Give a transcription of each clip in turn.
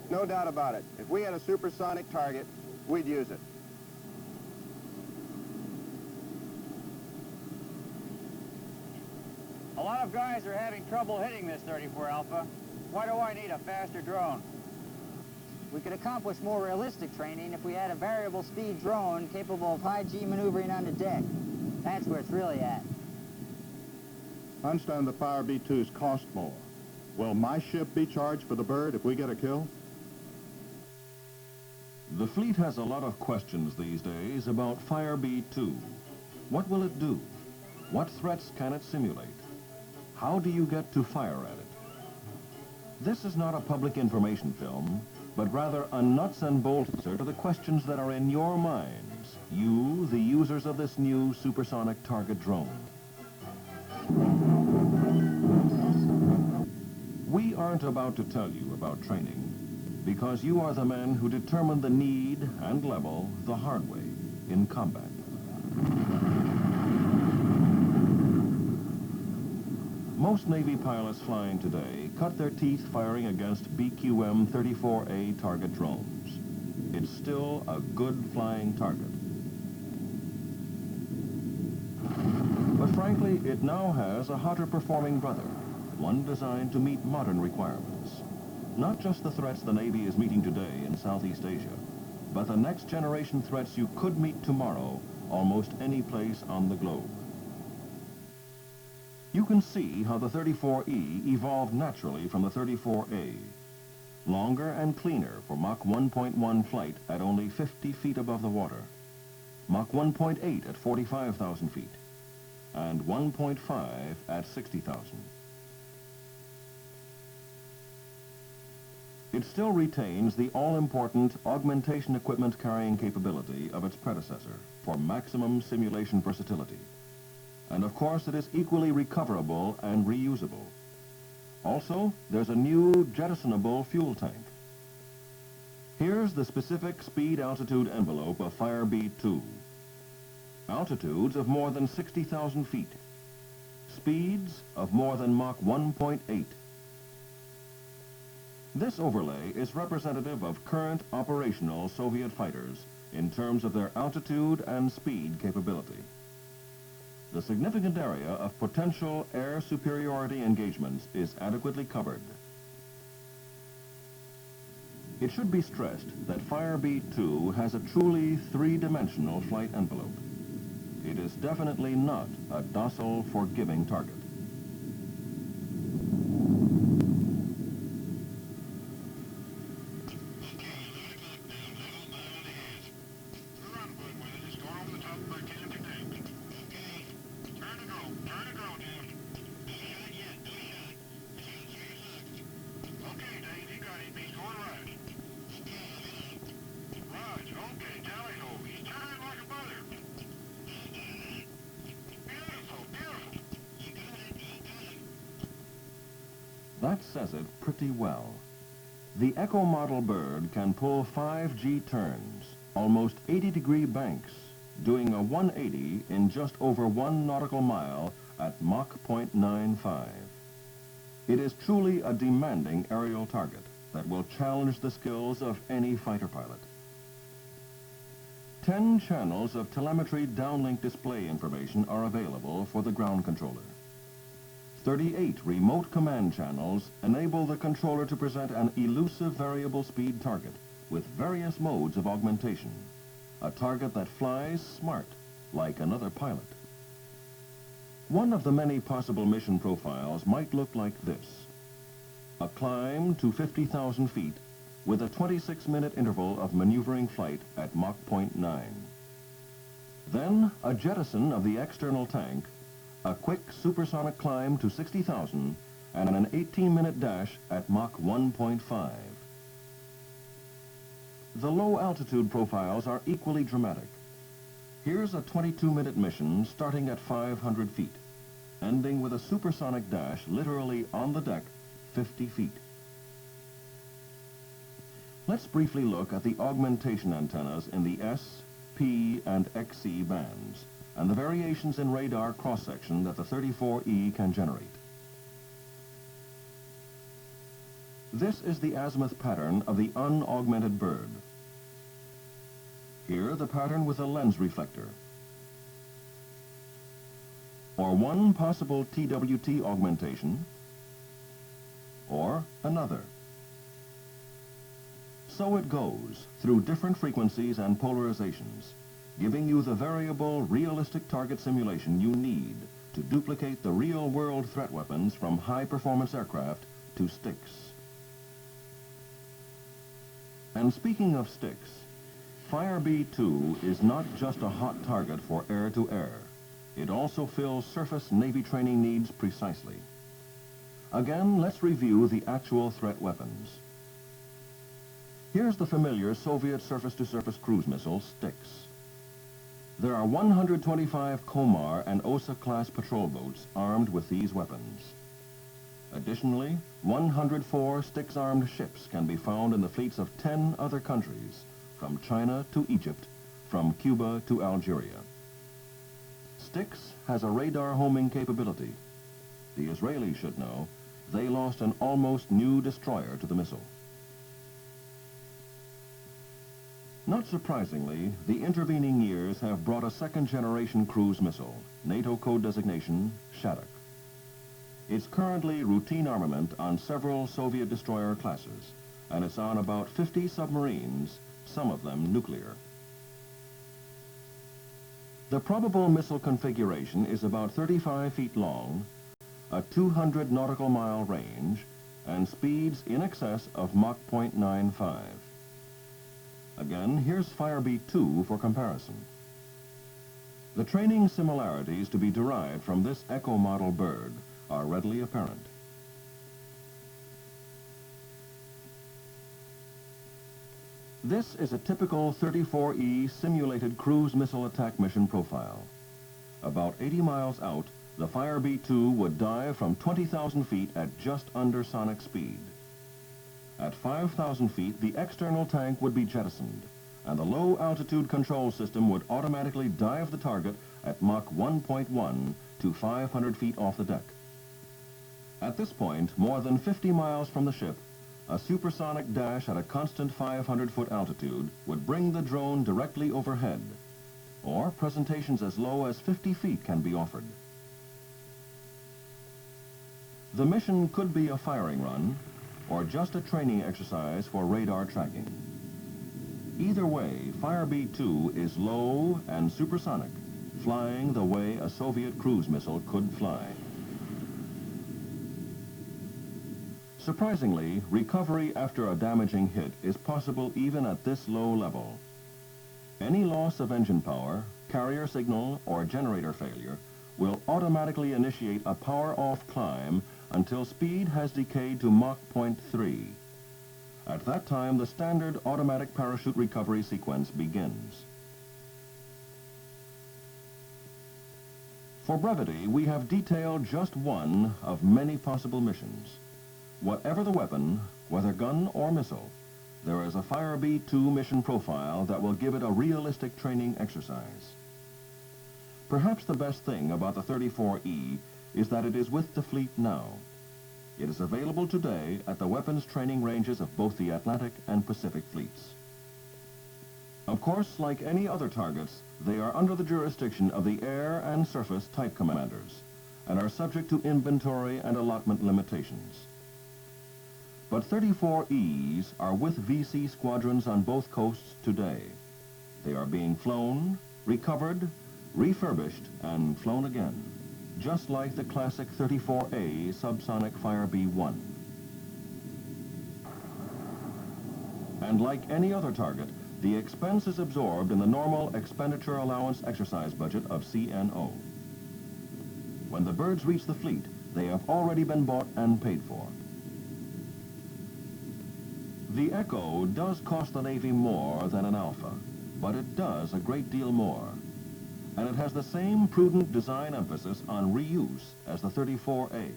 No doubt about it. If we had a supersonic target, we'd use it. A lot of guys are having trouble hitting this 34 Alpha. Why do I need a faster drone? We could accomplish more realistic training if we had a variable speed drone capable of high G maneuvering on the deck. That's where it's really at. I understand the Firebee 2s cost more. Will my ship be charged for the bird if we get a kill? The fleet has a lot of questions these days about Firebee 2. What will it do? What threats can it simulate? How do you get to fire at it? This is not a public information film, but rather a nuts and bolts answer to the questions that are in your minds, you, the users of this new supersonic target drone. We aren't about to tell you about training, because you are the men who determine the need and level the hard way in combat. Most Navy pilots flying today cut their teeth firing against BQM-34A target drones. It's still a good flying target. But frankly, it now has a hotter performing brother, one designed to meet modern requirements. Not just the threats the Navy is meeting today in Southeast Asia, but the next generation threats you could meet tomorrow almost any place on the globe. You can see how the 34E evolved naturally from the 34A. Longer and cleaner for Mach 1.1 flight at only 50 feet above the water, Mach 1.8 at 45,000 feet, and 1.5 at 60,000. It still retains the all-important augmentation equipment carrying capability of its predecessor for maximum simulation versatility. And of course, it is equally recoverable and reusable. Also, there's a new jettisonable fuel tank. Here's the specific speed-altitude envelope of Firebee 2. Altitudes of more than 60,000 feet. Speeds of more than Mach 1.8. This overlay is representative of current operational Soviet fighters in terms of their altitude and speed capability. The significant area of potential air superiority engagements is adequately covered. It should be stressed that Firebee 2 has a truly three-dimensional flight envelope. It is definitely not a docile, forgiving target. That says it pretty well. The Echo model bird can pull 5G turns, almost 80-degree banks, doing a 180 in just over 1 nautical mile at Mach 0.95. It is truly a demanding aerial target that will challenge the skills of any fighter pilot. 10 channels of telemetry downlink display information are available for the ground controller. 38 remote command channels enable the controller to present an elusive variable speed target with various modes of augmentation, a target that flies smart, like another pilot. One of the many possible mission profiles might look like this: a climb to 50,000 feet with a 26-minute interval of maneuvering flight at Mach 0.9. Then a jettison of the external tank, a quick supersonic climb to 60,000, and an 18-minute dash at Mach 1.5. The low-altitude profiles are equally dramatic. Here's a 22-minute mission starting at 500 feet, ending with a supersonic dash literally on the deck, 50 feet. Let's briefly look at the augmentation antennas in the S, P, and XC bands, and the variations in radar cross-section that the 34E can generate. This is the azimuth pattern of the unaugmented bird. Here, the pattern with a lens reflector. Or one possible TWT augmentation, or another. So it goes, through different frequencies and polarizations, giving you the variable, realistic target simulation you need to duplicate the real-world threat weapons from high-performance aircraft to sticks. And speaking of sticks, Firebee 2 is not just a hot target for air-to-air. It also fills surface Navy training needs precisely. Again, let's review the actual threat weapons. Here's the familiar Soviet surface-to-surface cruise missile, Styx. There are 125 Komar and Osa-class patrol boats armed with these weapons. Additionally, 104 Styx-armed ships can be found in the fleets of 10 other countries, from China to Egypt, from Cuba to Algeria. Styx has a radar homing capability. The Israelis should know they lost an almost new destroyer to the missile. Not surprisingly, the intervening years have brought a second-generation cruise missile, NATO code designation Shattuck. It's currently routine armament on several Soviet destroyer classes, and it's on about 50 submarines, some of them nuclear. The probable missile configuration is about 35 feet long, a 200 nautical mile range, and speeds in excess of Mach 0.95. Again, here's Firebee 2 for comparison. The training similarities to be derived from this Echo model bird are readily apparent. This is a typical 34E simulated cruise missile attack mission profile. About 80 miles out, the Firebee 2 would dive from 20,000 feet at just under sonic speed. At 5,000 feet, the external tank would be jettisoned, and the low-altitude control system would automatically dive the target at Mach 1.1 to 500 feet off the deck. At this point, more than 50 miles from the ship, a supersonic dash at a constant 500-foot altitude would bring the drone directly overhead, or presentations as low as 50 feet can be offered. The mission could be a firing run, or just a training exercise for radar tracking. Either way, Firebee 2 is low and supersonic, flying the way a Soviet cruise missile could fly. Surprisingly, recovery after a damaging hit is possible even at this low level. Any loss of engine power, carrier signal, or generator failure will automatically initiate a power-off climb until speed has decayed to Mach 0.3. At that time, the standard automatic parachute recovery sequence begins. For brevity, we have detailed just one of many possible missions. Whatever the weapon, whether gun or missile, there is a Firebee 2 mission profile that will give it a realistic training exercise. Perhaps the best thing about the 34E is that it is with the fleet now. It is available today at the weapons training ranges of both the Atlantic and Pacific fleets. Of course, like any other targets, they are under the jurisdiction of the air and surface type commanders and are subject to inventory and allotment limitations. But 34Es are with VC squadrons on both coasts today. They are being flown, recovered, refurbished, and flown again, just like the classic 34A subsonic Firebee 1. And like any other target, the expense is absorbed in the normal expenditure allowance exercise budget of CNO. When the birds reach the fleet, they have already been bought and paid for. The Echo does cost the Navy more than an Alpha, but it does a great deal more. And it has the same prudent design emphasis on reuse as the 34A.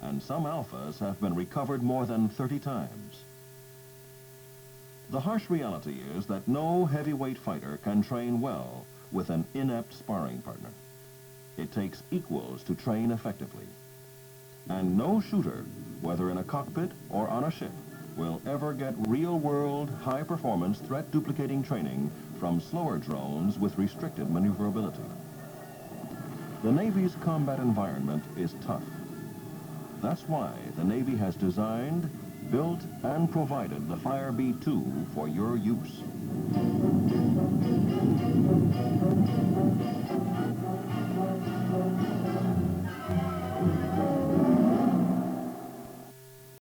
And some Alphas have been recovered more than 30 times. The harsh reality is that no heavyweight fighter can train well with an inept sparring partner. It takes equals to train effectively. And no shooter, whether in a cockpit or on a ship, will ever get real-world, high-performance threat-duplicating training from slower drones with restricted maneuverability. The Navy's combat environment is tough. That's why the Navy has designed, built, and provided the Firebee 2 for your use.